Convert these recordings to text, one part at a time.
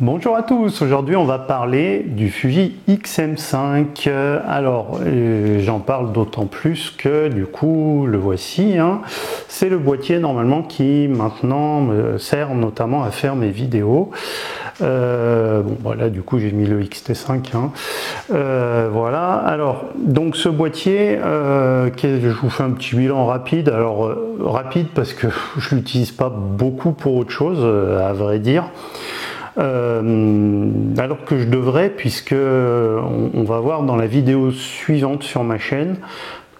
Bonjour à tous, aujourd'hui on va parler du Fuji X-M5. Alors j'en parle d'autant plus que du coup le voici, hein. C'est le boîtier normalement qui maintenant me sert notamment à faire mes vidéos. Bon voilà, du coup j'ai mis le XT5, hein. Voilà, alors donc ce boîtier, je vous fais un petit bilan rapide. Alors rapide parce que je l'utilise pas beaucoup pour autre chose, à vrai dire. Alors que je devrais, puisque on va voir dans la vidéo suivante sur ma chaîne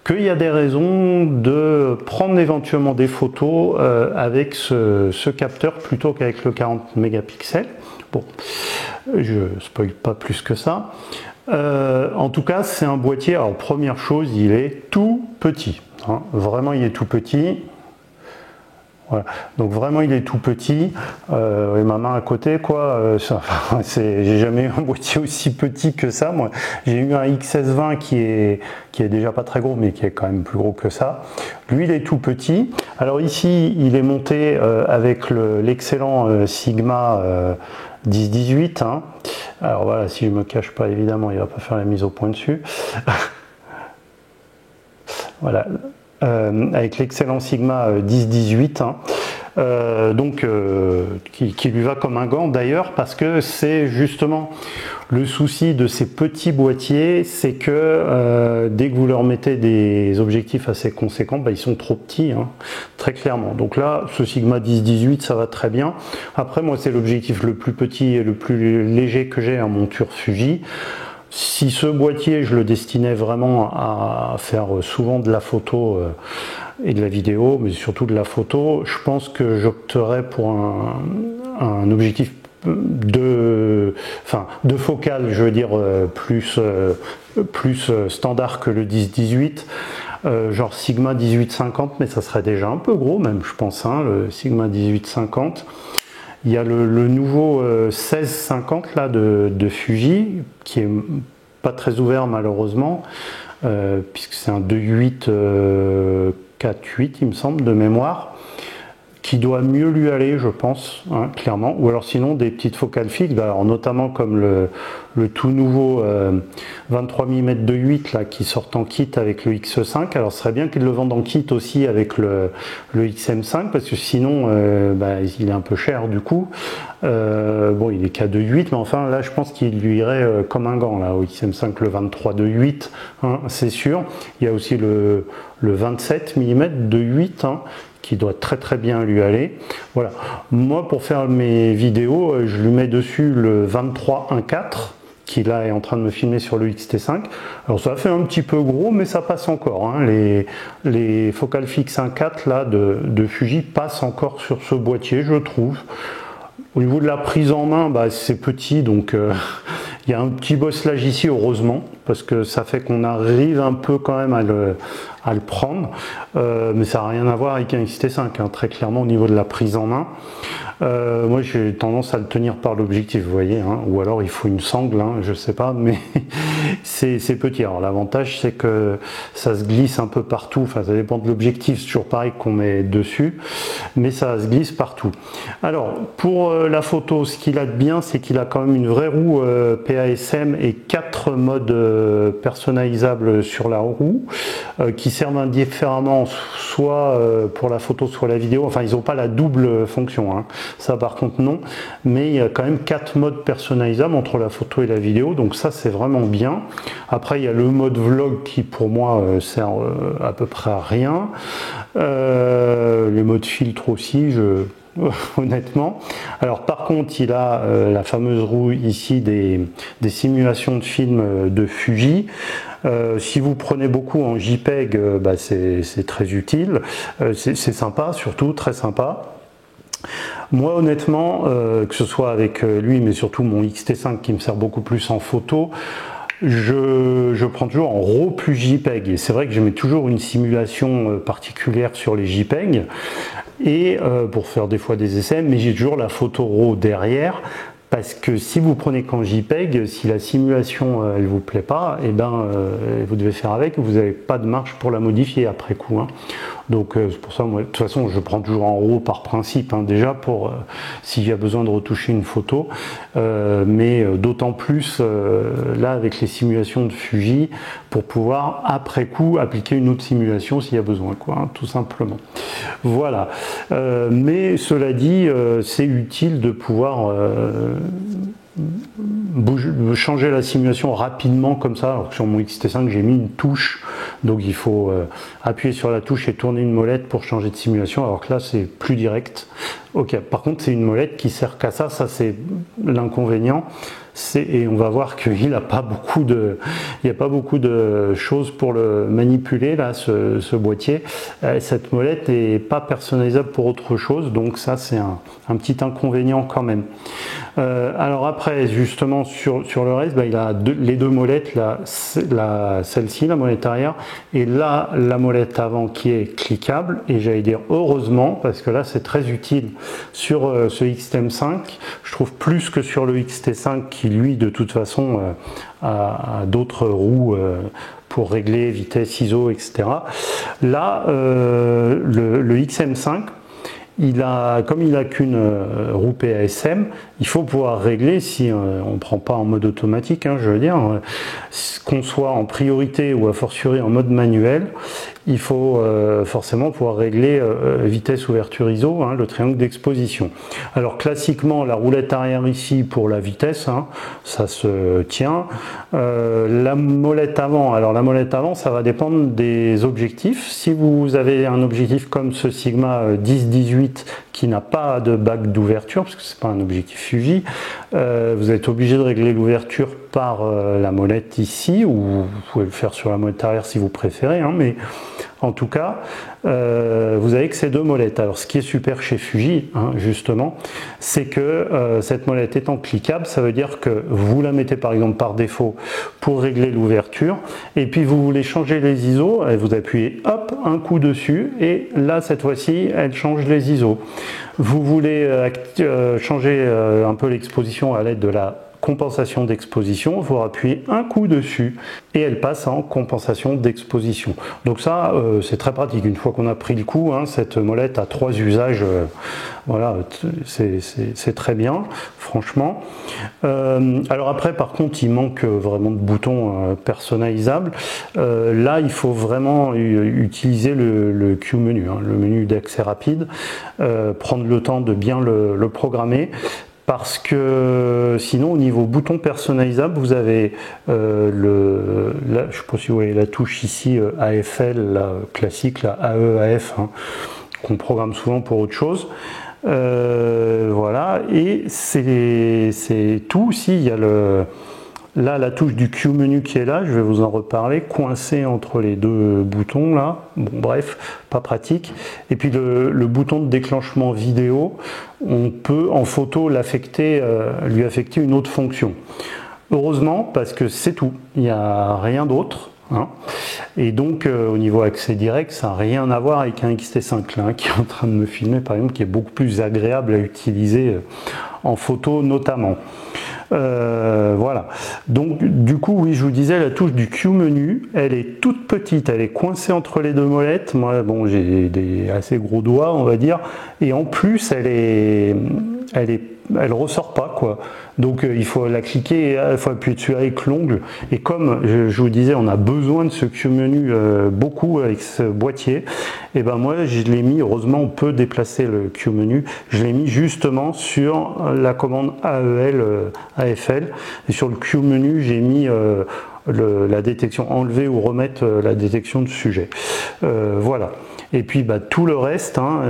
qu'il y a des raisons de prendre éventuellement des photos avec ce capteur plutôt qu'avec le 40 mégapixels. Bon, je spoil pas plus que ça. En tout cas, c'est un boîtier. Alors première chose, il est tout petit, hein. Vraiment, il est tout petit. Voilà. Donc vraiment il est tout petit, et ma main à côté quoi, j'ai jamais eu un boîtier aussi petit que ça. Moi j'ai eu un XS20 qui est déjà pas très gros mais qui est quand même plus gros que ça. Lui il est tout petit. Alors ici il est monté avec l'excellent Sigma 10-18, hein. Alors voilà, si je me cache pas évidemment il va pas faire la mise au point dessus. Voilà. Avec l'excellent Sigma 10-18, hein. Qui lui va comme un gant d'ailleurs, parce que c'est justement le souci de ces petits boîtiers, c'est que dès que vous leur mettez des objectifs assez conséquents, ils sont trop petits, hein, très clairement. Donc là, ce Sigma 10-18, ça va très bien. Après, moi, c'est l'objectif le plus petit et le plus léger que j'ai en monture Fuji. Si ce boîtier, je le destinais vraiment à faire souvent de la photo et de la vidéo, mais surtout de la photo, je pense que j'opterais pour un objectif de focale, je veux dire, plus standard que le 10-18. Genre Sigma 18-50, mais ça serait déjà un peu gros même, je pense, hein, le Sigma 18-50. Il y a le nouveau 16-50 là de Fuji qui est pas très ouvert malheureusement, puisque c'est un 2.8 4.8 il me semble de mémoire, qui doit mieux lui aller je pense, hein, clairement, ou alors sinon des petites focales fixes, alors notamment comme le tout nouveau 23 mm 2.8 là qui sort en kit avec le X5. Alors ce serait bien qu'ils le vendent en kit aussi avec le XM5, parce que sinon il est un peu cher du coup. Bon, il est qu'à 2.8, mais enfin là je pense qu'il lui irait comme un gant là au XM5, le 23 2.8, hein, c'est sûr. Il y a aussi le 27 mm 2.8, hein, qui doit très très bien lui aller. Voilà, moi pour faire mes vidéos, je lui mets dessus le 23 1.4 qui là est en train de me filmer sur le XT5. Alors ça fait un petit peu gros, mais ça passe encore, hein. Les focales fixes 1.4 là de Fuji passent encore sur ce boîtier, je trouve. Au niveau de la prise en main, c'est petit, donc il y a un petit bosselage ici, heureusement, parce que ça fait qu'on arrive un peu quand même à le prendre, mais ça n'a rien à voir avec un XT5, hein, très clairement au niveau de la prise en main. Moi j'ai tendance à le tenir par l'objectif, vous voyez, hein, ou alors il faut une sangle, hein, je sais pas, mais c'est petit. Alors l'avantage c'est que ça se glisse un peu partout, enfin ça dépend de l'objectif, c'est toujours pareil qu'on met dessus, mais ça se glisse partout. Alors pour la photo, ce qu'il a de bien, c'est qu'il a quand même une vraie roue PASM et 4 modes personnalisables sur la roue, qui servent indifféremment soit pour la photo soit la vidéo. Enfin ils n'ont pas la double fonction, hein. Ça par contre non, mais il y a quand même 4 modes personnalisables entre la photo et la vidéo, donc ça c'est vraiment bien. Après il y a le mode vlog qui pour moi sert à peu près à rien, les modes filtre aussi, honnêtement. Alors par contre il a la fameuse roue ici des simulations de films de Fuji. Si vous prenez beaucoup en JPEG, c'est très utile, c'est sympa, surtout très sympa. Moi honnêtement, que ce soit avec lui mais surtout mon XT5 qui me sert beaucoup plus en photo, je prends toujours en RAW plus JPEG, et c'est vrai que je mets toujours une simulation particulière sur les JPEG et pour faire des fois des essais, mais j'ai toujours la photo RAW derrière, Parce que si vous prenez qu'en JPEG, si la simulation elle vous plaît pas, et ben vous devez faire avec, vous n'avez pas de marge pour la modifier après coup. Hein. Donc c'est pour ça, moi, de toute façon, je prends toujours en RAW par principe, hein, déjà pour s'il y a besoin de retoucher une photo, mais d'autant plus là avec les simulations de Fuji pour pouvoir après coup appliquer une autre simulation s'il y a besoin, quoi, hein, tout simplement. Voilà. Mais cela dit, c'est utile de pouvoir changer la simulation rapidement comme ça. Alors que sur mon XT5 j'ai mis une touche, donc il faut appuyer sur la touche et tourner une molette pour changer de simulation, alors que là c'est plus direct. Ok, par contre c'est une molette qui sert qu'à ça, ça c'est l'inconvénient. Et on va voir qu'il n'y a pas beaucoup de choses pour le manipuler là, ce boîtier. Cette molette n'est pas personnalisable pour autre chose, donc ça c'est un petit inconvénient quand même. Alors après, justement sur le reste, il a les deux molettes, celle-ci, la molette arrière, et là la molette avant qui est cliquable, et j'allais dire heureusement, parce que là c'est très utile sur ce XT5, je trouve plus que sur le XT5 qui lui de toute façon a d'autres roues pour régler vitesse, ISO, etc. Là, le XM5, comme il n'a qu'une roue PASM, il faut pouvoir régler, si on ne prend pas en mode automatique, hein, je veux dire, qu'on soit en priorité ou a fortiori en mode manuel, il faut forcément pouvoir régler vitesse, ouverture ISO, hein, le triangle d'exposition. Alors classiquement, la roulette arrière ici pour la vitesse, hein, ça se tient. La molette avant, alors la molette avant, ça va dépendre des objectifs. Si vous avez un objectif comme ce Sigma 10-18 qui n'a pas de bague d'ouverture, parce que c'est pas un objectif Fuji, vous êtes obligé de régler l'ouverture par la molette ici, ou vous pouvez le faire sur la molette arrière si vous préférez, hein, mais en tout cas, vous avez que ces deux molettes. Alors ce qui est super chez Fuji, hein, justement, c'est que cette molette étant cliquable, ça veut dire que vous la mettez par exemple par défaut pour régler l'ouverture, et puis vous voulez changer les ISO, et vous appuyez hop, un coup dessus, et là cette fois-ci, elle change les ISO. Vous voulez changer un peu l'exposition à l'aide de la compensation d'exposition, il faut appuyer un coup dessus et elle passe en compensation d'exposition. Donc ça, c'est très pratique. Une fois qu'on a pris le coup, hein, cette molette a 3 usages, voilà, c'est très bien, franchement. Alors après, par contre, il manque vraiment de boutons personnalisables. Là, il faut vraiment utiliser le Q-menu, hein, le menu d'accès rapide, prendre le temps de bien le programmer. Parce que sinon, au niveau bouton personnalisable, vous avez là, je ne sais pas si vous voyez la touche ici AFL, la classique, la AE-AF, hein, qu'on programme souvent pour autre chose. Voilà, et c'est tout. Si, il y a là la touche du Q-menu qui est là, je vais vous en reparler, coincé entre les deux boutons là, bon bref, pas pratique. Et puis le bouton de déclenchement vidéo, on peut en photo l'affecter, lui affecter une autre fonction. Heureusement, parce que c'est tout, il n'y a rien d'autre. Hein. Et donc au niveau accès direct, ça n'a rien à voir avec un XT5 là, hein, qui est en train de me filmer par exemple, qui est beaucoup plus agréable à utiliser en photo notamment. Voilà, donc du coup oui, je vous disais, la touche du Q-menu, elle est toute petite, elle est coincée entre les deux molettes. Moi bon, j'ai des assez gros doigts on va dire, et en plus elle ressort pas quoi, donc il faut la cliquer, il faut appuyer dessus avec l'ongle, et comme je vous disais, on a besoin de ce Q-menu beaucoup avec ce boîtier, et ben moi je l'ai mis, heureusement on peut déplacer le Q-menu, je l'ai mis justement sur la commande AEL, AFL, et sur le Q-menu j'ai mis la détection, enlever ou remettre la détection de sujet. Voilà. Et puis tout le reste, hein,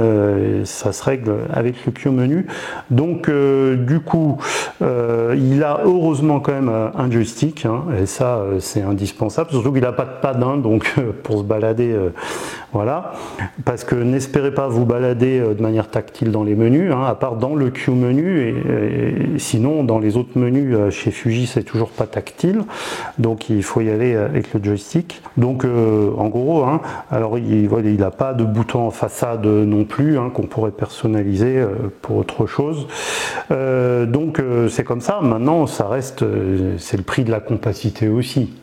ça se règle avec le Q-menu. Donc du coup, il a heureusement quand même un joystick, hein, et ça c'est indispensable, surtout qu'il n'a pas de pad, hein, donc pour se balader, Voilà, parce que n'espérez pas vous balader de manière tactile dans les menus, à part dans le Q menu, et sinon dans les autres menus chez Fuji c'est toujours pas tactile, donc il faut y aller avec le joystick. Donc en gros, alors il n'a pas de bouton en façade non plus qu'on pourrait personnaliser pour autre chose. Donc c'est comme ça. Maintenant ça reste, c'est le prix de la compacité aussi.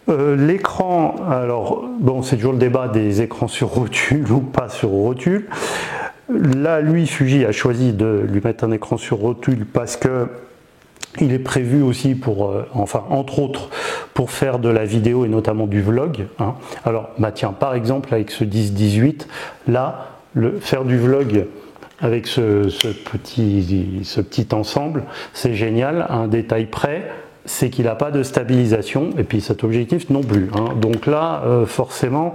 L'écran, alors bon, c'est toujours le débat des écrans sur rotule ou pas sur rotule. Là, lui, Fuji a choisi de lui mettre un écran sur rotule parce que il est prévu aussi pour, enfin, entre autres, pour faire de la vidéo et notamment du vlog. Alors, bah tiens, par exemple, avec ce 10-18, là, faire du vlog avec ce petit ensemble, c'est génial. Un détail près, c'est qu'il n'a pas de stabilisation, et puis cet objectif non plus. Donc là, forcément,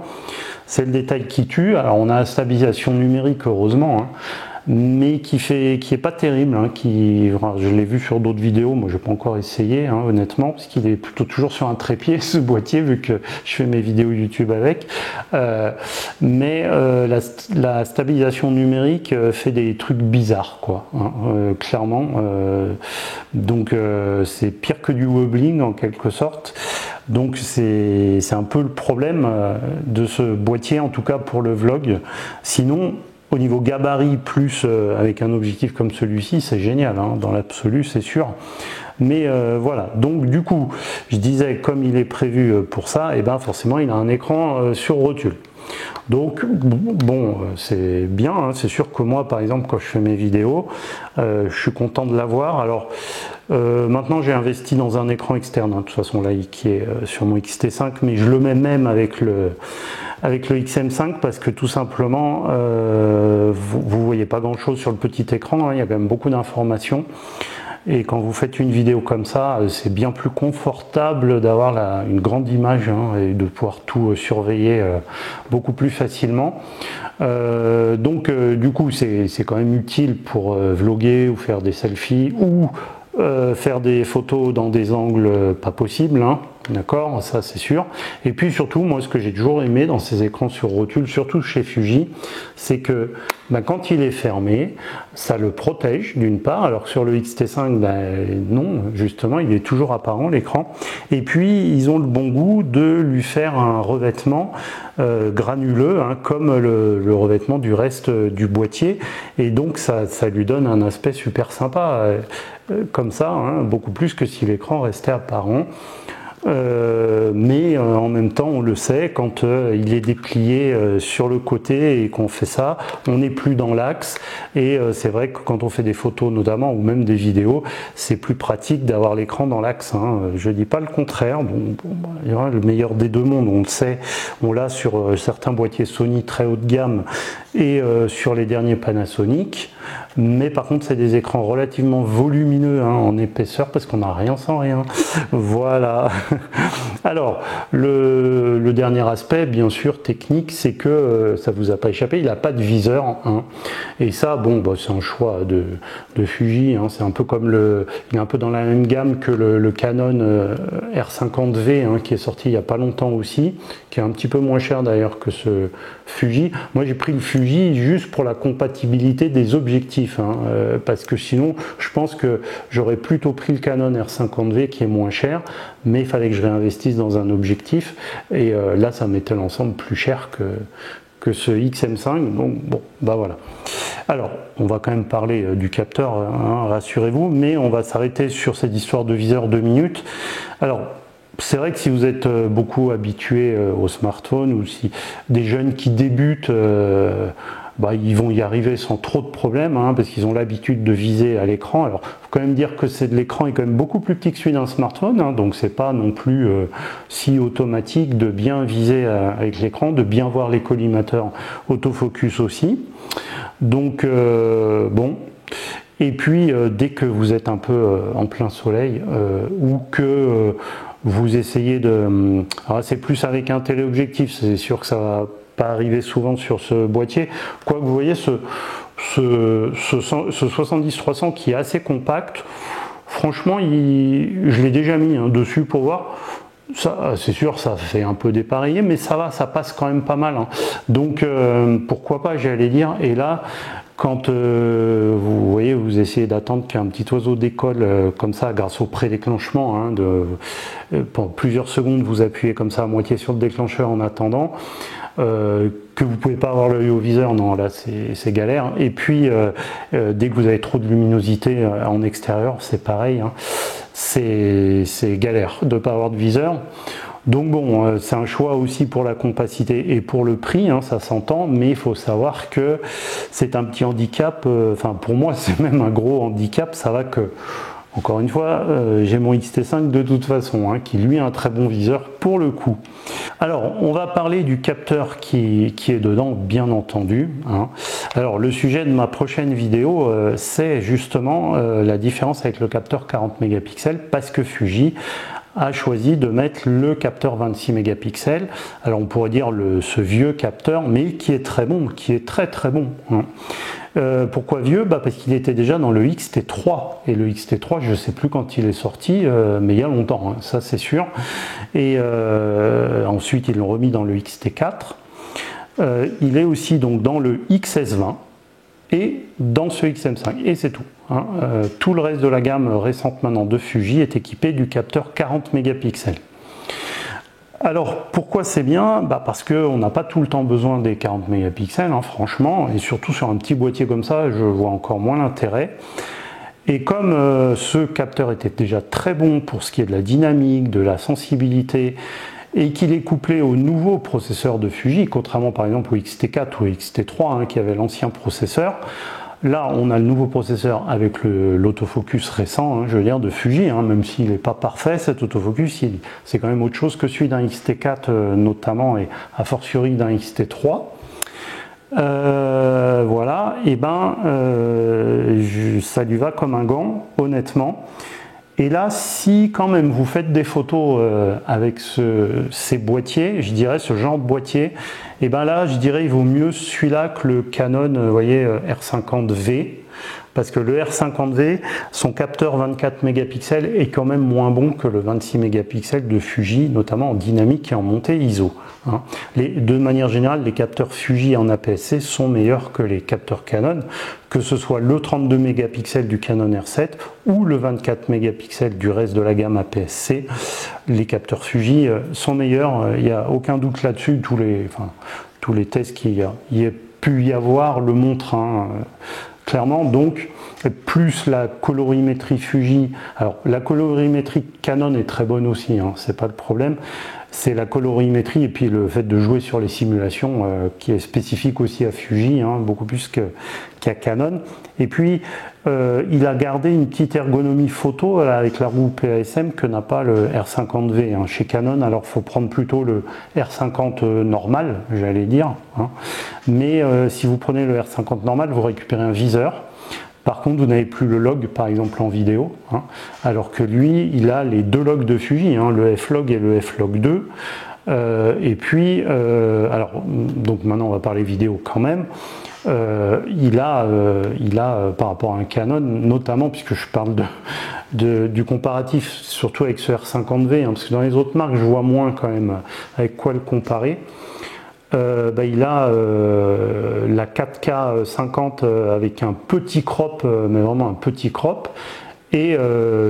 c'est le détail qui tue. Alors on a la stabilisation numérique, heureusement, mais qui est pas terrible. Je l'ai vu sur d'autres vidéos, moi je n'ai pas encore essayé, honnêtement, parce qu'il est plutôt toujours sur un trépied, ce boîtier, vu que je fais mes vidéos YouTube avec. Mais la stabilisation numérique fait des trucs bizarres, quoi, clairement. Donc c'est pire que du wobbling en quelque sorte. Donc c'est un peu le problème de ce boîtier, en tout cas pour le vlog. Sinon, au niveau gabarit plus avec un objectif comme celui-ci, c'est génial, dans l'absolu, c'est sûr. Mais voilà, donc du coup, je disais, comme il est prévu pour ça, et ben forcément il a un écran sur rotule. Donc bon, c'est bien, c'est sûr que moi par exemple quand je fais mes vidéos, je suis content de l'avoir. Alors maintenant j'ai investi dans un écran externe, de toute façon là qui est sur mon XT5, mais je le mets même avec le XM5 parce que tout simplement vous voyez pas grand chose sur le petit écran, il y a quand même beaucoup d'informations. Et quand vous faites une vidéo comme ça, c'est bien plus confortable d'avoir une grande image et de pouvoir tout surveiller beaucoup plus facilement. Donc du coup, c'est quand même utile pour vlogger ou faire des selfies ou faire des photos dans des angles pas possibles, d'accord, ça c'est sûr. Et puis surtout, moi ce que j'ai toujours aimé dans ces écrans sur rotule, surtout chez Fuji, c'est que quand il est fermé, ça le protège d'une part, alors que sur le XT5, non, justement, il est toujours apparent l'écran. Et puis ils ont le bon goût de lui faire un revêtement granuleux, comme le revêtement du reste du boîtier, et donc ça lui donne un aspect super sympa, comme ça, beaucoup plus que si l'écran restait apparent. Mais en même temps, on le sait, quand il est déplié sur le côté et qu'on fait ça, on n'est plus dans l'axe. Et c'est vrai que quand on fait des photos notamment, ou même des vidéos, c'est plus pratique d'avoir l'écran dans l'axe. Je dis pas le contraire. Le meilleur des deux mondes, on le sait, on l'a sur certains boîtiers Sony très haut de gamme et sur les derniers Panasonic. Mais par contre, c'est des écrans relativement volumineux en épaisseur parce qu'on n'a rien sans rien. Voilà. Alors, le dernier aspect, bien sûr, technique, c'est que ça vous a pas échappé, il n'a pas de viseur. Et ça, bon, c'est un choix de Fuji. C'est un peu comme il est un peu dans la même gamme que le Canon R50V qui est sorti il n'y a pas longtemps aussi, qui est un petit peu moins cher d'ailleurs que ce Fuji. Moi, j'ai pris le Fuji juste pour la compatibilité des objectifs, parce que sinon, je pense que j'aurais plutôt pris le Canon R50V qui est moins cher, mais il fallait que je réinvestisse dans un objectif, et là, ça mettait l'ensemble plus cher que ce XM5, donc bon, voilà. Alors, on va quand même parler du capteur, rassurez-vous, mais on va s'arrêter sur cette histoire de viseur 2 minutes. Alors, c'est vrai que si vous êtes beaucoup habitué au smartphone, ou si des jeunes qui débutent, ils vont y arriver sans trop de problèmes, parce qu'ils ont l'habitude de viser à l'écran. Alors, il faut quand même dire que l'écran est quand même beaucoup plus petit que celui d'un smartphone, donc c'est pas non plus si automatique de bien viser avec l'écran, de bien voir les collimateurs autofocus aussi. Donc, bon. Et puis, dès que vous êtes un peu en plein soleil, ou que vous essayez de... Alors, c'est plus avec un téléobjectif, c'est sûr que ça va pas arriver souvent sur ce boîtier. Quoique vous voyez ce 70-300 qui est assez compact, franchement je l'ai déjà mis dessus pour voir, Ça, c'est sûr, ça fait un peu dépareillé, mais ça va, ça passe quand même pas mal, hein. Donc pourquoi pas, j'allais dire. Et là, quand vous voyez, vous essayez d'attendre qu'un petit oiseau décolle comme ça, grâce au prédéclenchement, hein, pendant plusieurs secondes, vous appuyez comme ça à moitié sur le déclencheur en attendant. Que vous pouvez pas avoir l'œil au viseur, non, là c'est galère. Et puis dès que vous avez trop de luminosité en extérieur, c'est pareil, hein. C'est galère de pas avoir de viseur. Donc bon, c'est un choix aussi pour la compacité et pour le prix, hein, ça s'entend, mais il faut savoir que c'est un petit handicap, enfin pour moi c'est même un gros handicap, ça va que, encore une fois, j'ai mon X-T5 de toute façon, hein, qui lui a un très bon viseur pour le coup. Alors, on va parler du capteur qui est dedans, bien entendu, hein. Alors, le sujet de ma prochaine vidéo, c'est justement la différence avec le capteur 40 mégapixels, parce que Fuji a choisi de mettre le capteur 26 mégapixels. Alors, on pourrait dire ce vieux capteur, mais qui est très bon, qui est très très bon, hein. Pourquoi vieux? Parce qu'il était déjà dans le X-T3, et le X-T3 je ne sais plus quand il est sorti, mais il y a longtemps, hein, ça c'est sûr. Et ensuite ils l'ont remis dans le X-T4. Il est aussi donc dans le XS20 et dans ce XM5, et c'est tout, hein. Tout le reste de la gamme récente maintenant de Fuji est équipé du capteur 40 mégapixels. Alors pourquoi c'est bien? Parce qu'on n'a pas tout le temps besoin des 40 mégapixels, hein, franchement, et surtout sur un petit boîtier comme ça, je vois encore moins l'intérêt. Et comme ce capteur était déjà très bon pour ce qui est de la dynamique, de la sensibilité, et qu'il est couplé au nouveau processeur de Fuji, contrairement par exemple au X-T4 ou au X-T3, hein, qui avait l'ancien processeur, là, on a le nouveau processeur avec l'autofocus récent, hein, je veux dire, de Fuji, hein, même s'il n'est pas parfait, cet autofocus, c'est quand même autre chose que celui d'un X-T4 notamment, et a fortiori d'un X-T3. Voilà, et ça lui va comme un gant, honnêtement. Et là, si quand même vous faites des photos avec ces boîtiers, je dirais ce genre de boîtier, et là, je dirais il vaut mieux celui-là que le Canon, vous voyez, R50V, parce que le R50V, son capteur 24 mégapixels est quand même moins bon que le 26 mégapixels de Fuji, notamment en dynamique et en montée ISO, hein. De manière générale, les capteurs Fuji en APS-C sont meilleurs que les capteurs Canon, que ce soit le 32 mégapixels du Canon R7 ou le 24 mégapixels du reste de la gamme APS-C. Les capteurs Fuji sont meilleurs, il n'y a aucun doute là-dessus, tous les tests qu'il y a pu y avoir le montrent, hein, clairement. Donc plus la colorimétrie Fuji, alors la colorimétrie Canon est très bonne aussi, hein, c'est pas le problème, c'est la colorimétrie et puis le fait de jouer sur les simulations qui est spécifique aussi à Fuji, hein, beaucoup plus qu'à Canon. Et puis il a gardé une petite ergonomie photo avec la roue PASM que n'a pas le R50V, hein, chez Canon. Alors il faut prendre plutôt le R50 normal, j'allais dire, hein. Mais si vous prenez le R50 normal, vous récupérez un viseur. Par contre, vous n'avez plus le log, par exemple en vidéo, hein, alors que lui, il a les deux logs de Fuji, hein, le F-log et le F-log 2. Et puis, alors, donc maintenant on va parler vidéo quand même. Il a par rapport à un Canon, notamment puisque je parle du comparatif, surtout avec ce R50V, hein, parce que dans les autres marques, je vois moins quand même avec quoi le comparer. Il a la 4K 50 avec un petit crop, mais vraiment un petit crop, et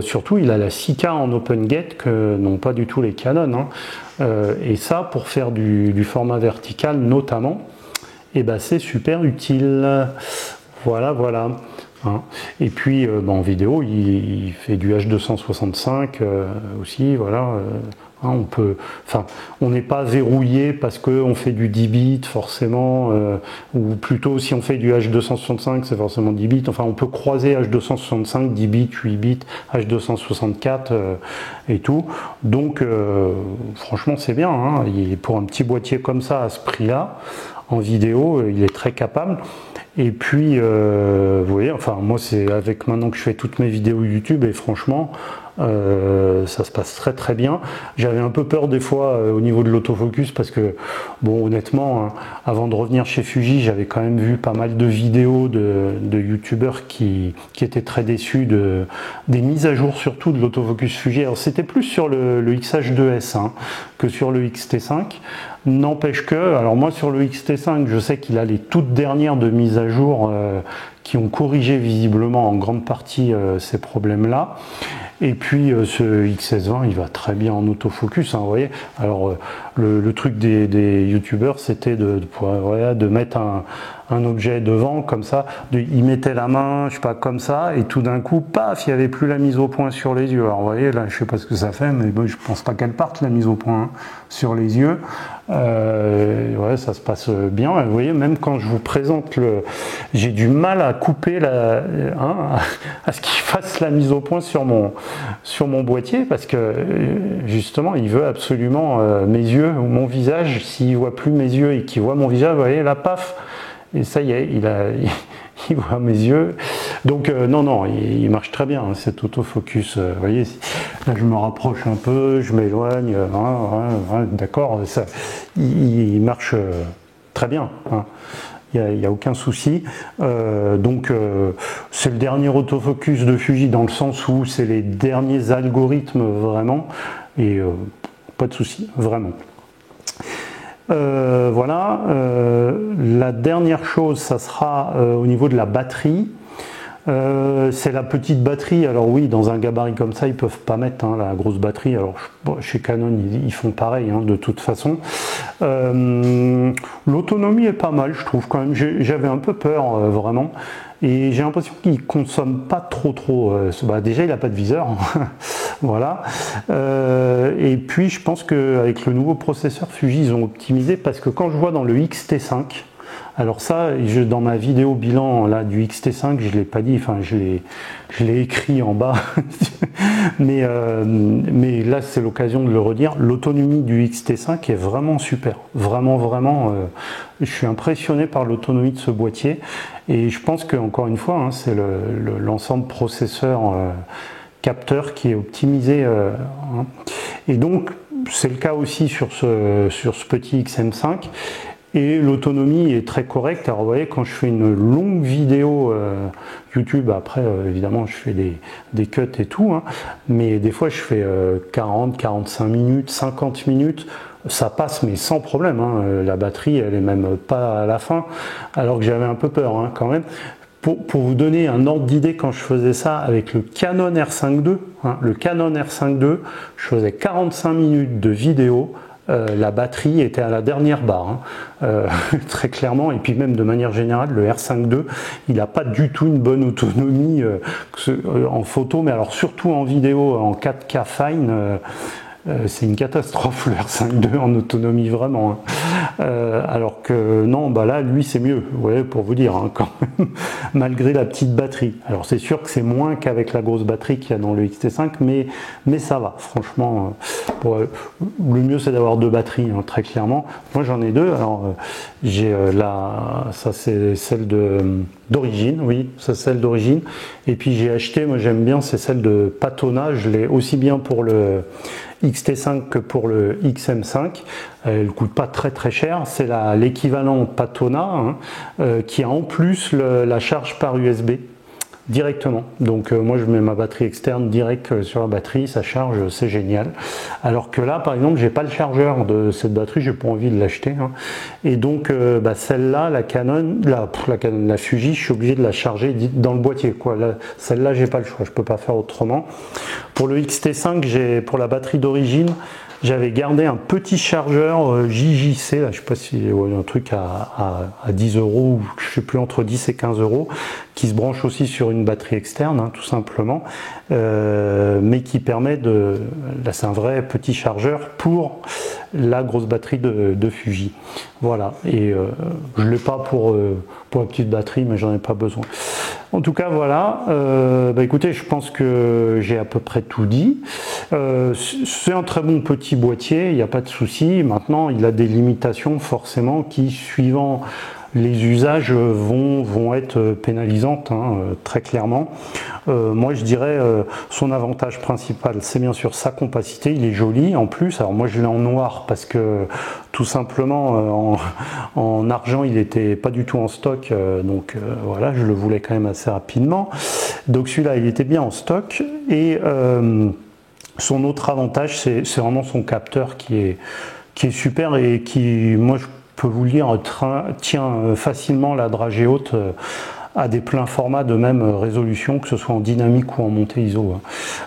surtout il a la 6K en open gate que n'ont pas du tout les Canon, hein. Et ça pour faire du format vertical notamment, et c'est super utile. Voilà, hein. Et puis en vidéo il fait du H265 aussi, voilà. Hein, on n'est pas verrouillé parce qu'on fait du 10 bits forcément, ou plutôt si on fait du H265 c'est forcément 10 bits, enfin on peut croiser H265, 10 bits, 8 bits, H264 et tout, donc franchement c'est bien, hein. Pour un petit boîtier comme ça à ce prix là, en vidéo il est très capable. Et puis vous voyez, enfin moi c'est avec maintenant que je fais toutes mes vidéos YouTube, et franchement Ça se passe très très bien. J'avais un peu peur des fois au niveau de l'autofocus parce que, bon, honnêtement, hein, avant de revenir chez Fuji, j'avais quand même vu pas mal de vidéos de youtubeurs qui étaient très déçus des mises à jour, surtout de l'autofocus Fuji. Alors c'était plus sur le XH2S hein, que sur le XT5. N'empêche que, alors moi sur le XT5, je sais qu'il a les toutes dernières de mise à jour qui ont corrigé visiblement en grande partie ces problèmes-là. Et puis ce XS20, il va très bien en autofocus, hein, vous voyez. Alors le truc des youtubeurs, c'était de mettre un objet devant, comme ça, il mettait la main, je sais pas, comme ça, et tout d'un coup, paf, il n'y avait plus la mise au point sur les yeux. Alors vous voyez, là, je sais pas ce que ça fait, mais bon, je pense pas qu'elle parte, la mise au point hein, sur les yeux. Ouais, ça se passe bien. Vous voyez, même quand je vous présente j'ai du mal à couper à ce qu'il fasse la mise au point sur mon boîtier parce que justement, il veut absolument mes yeux ou mon visage. S'il voit plus mes yeux et qu'il voit mon visage, vous voyez, là, paf. Et ça y est, il voit mes yeux. Donc non, il marche très bien, hein, cet autofocus. Vous voyez, là je me rapproche un peu, je m'éloigne, d'accord, il marche très bien. Hein. Il n'y a aucun souci. Donc c'est le dernier autofocus de Fuji dans le sens où c'est les derniers algorithmes vraiment. Et pas de souci, vraiment. Voilà, la dernière chose, ça sera au niveau de la batterie. C'est la petite batterie. Alors oui, dans un gabarit comme ça, ils peuvent pas mettre hein, la grosse batterie. Alors chez Canon, ils font pareil hein, de toute façon. L'autonomie est pas mal, je trouve quand même. J'avais un peu peur vraiment. Et j'ai l'impression qu'il consomme pas trop. Déjà, il n'a pas de viseur. Voilà. Et puis, je pense qu'avec le nouveau processeur Fuji, ils ont optimisé parce que quand je vois dans le XT5, alors ça, dans ma vidéo bilan là, du XT5, je ne l'ai pas dit, enfin je l'ai écrit en bas, mais là c'est l'occasion de le redire, l'autonomie du XT5 est vraiment super, vraiment, je suis impressionné par l'autonomie de ce boîtier, et je pense qu'encore une fois, hein, c'est l'ensemble processeur capteur qui est optimisé, hein. Et donc c'est le cas aussi sur ce petit XM5. Et l'autonomie est très correcte. Alors vous voyez, quand je fais une longue vidéo YouTube, après évidemment je fais des cuts et tout, hein, mais des fois je fais 40, 45 minutes, 50 minutes, ça passe mais sans problème. Hein. La batterie elle est même pas à la fin, alors que j'avais un peu peur hein, quand même. Pour vous donner un ordre d'idée, quand je faisais ça avec le Canon R5 II, hein, le Canon R5 II, je faisais 45 minutes de vidéo. La batterie était à la dernière barre, hein, très clairement, et puis même de manière générale, le R5 II, il n'a pas du tout une bonne autonomie en photo, mais alors surtout en vidéo, en 4K fine, c'est une catastrophe le R5 II en autonomie vraiment. Hein. Alors que non, bah là, lui, c'est mieux, ouais, pour vous dire, hein, quand même, malgré la petite batterie. Alors c'est sûr que c'est moins qu'avec la grosse batterie qu'il y a dans le XT5, mais ça va, franchement. Le mieux, c'est d'avoir deux batteries, hein, très clairement. Moi, j'en ai deux. Alors, j'ai ça c'est celle d'origine, oui, ça c'est celle d'origine. Et puis j'ai acheté, moi j'aime bien, c'est celle de Patona. Je l'ai aussi bien pour le XT5 que pour le XM5. Elle coûte pas très cher. C'est l'équivalent Patona hein, qui a en plus la charge par USB. Directement. Donc moi je mets ma batterie externe direct sur la batterie, ça charge, c'est génial. Alors que là par exemple j'ai pas le chargeur de cette batterie, j'ai pas envie de l'acheter. Hein. Et donc celle-là, la Canon, la Fuji, je suis obligé de la charger dans le boîtier. Celle-là j'ai pas le choix, je peux pas faire autrement. Pour le XT5, pour la batterie d'origine, j'avais gardé un petit chargeur JJC, là, je ne sais pas si un truc à 10 euros, ou je ne sais plus, entre 10 et 15 euros, qui se branche aussi sur une batterie externe, hein, tout simplement, mais qui permet là c'est un vrai petit chargeur pour la grosse batterie de Fuji. Voilà, et je ne l'ai pas pour la petite batterie, mais j'en ai pas besoin. En tout cas, voilà, écoutez, je pense que j'ai à peu près tout dit. C'est un très bon petit boîtier, il n'y a pas de souci. Maintenant, il a des limitations forcément qui, suivant les usages vont être pénalisantes, hein, très clairement. Moi je dirais son avantage principal, c'est bien sûr sa compacité, il est joli en plus. Alors moi je l'ai en noir parce que tout simplement en argent il n'était pas du tout en stock, donc voilà, je le voulais quand même assez rapidement. Donc celui-là il était bien en stock, et son autre avantage c'est vraiment son capteur qui est super et qui, moi je peux vous le dire, tient facilement la dragée haute à des pleins formats de même résolution, que ce soit en dynamique ou en montée ISO.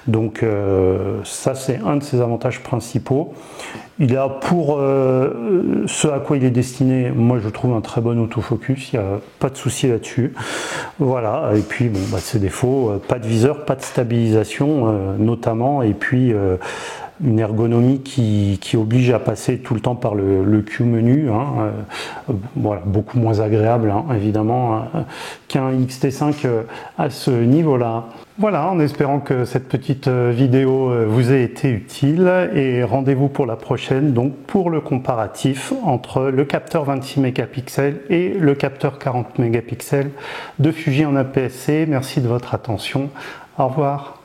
Donc ça c'est un de ses avantages principaux. Il a pour ce à quoi il est destiné, moi je trouve un très bon autofocus, il n'y a pas de souci là-dessus. Voilà, et puis bon, ses défauts, pas de viseur, pas de stabilisation notamment, et puis une ergonomie qui oblige à passer tout le temps par le Q-menu, hein, voilà, beaucoup moins agréable hein, évidemment qu'un XT5 à ce niveau-là. Voilà, en espérant que cette petite vidéo vous ait été utile, et rendez-vous pour la prochaine, donc pour le comparatif entre le capteur 26 mégapixels et le capteur 40 mégapixels de Fuji en APS-C. Merci de votre attention, au revoir.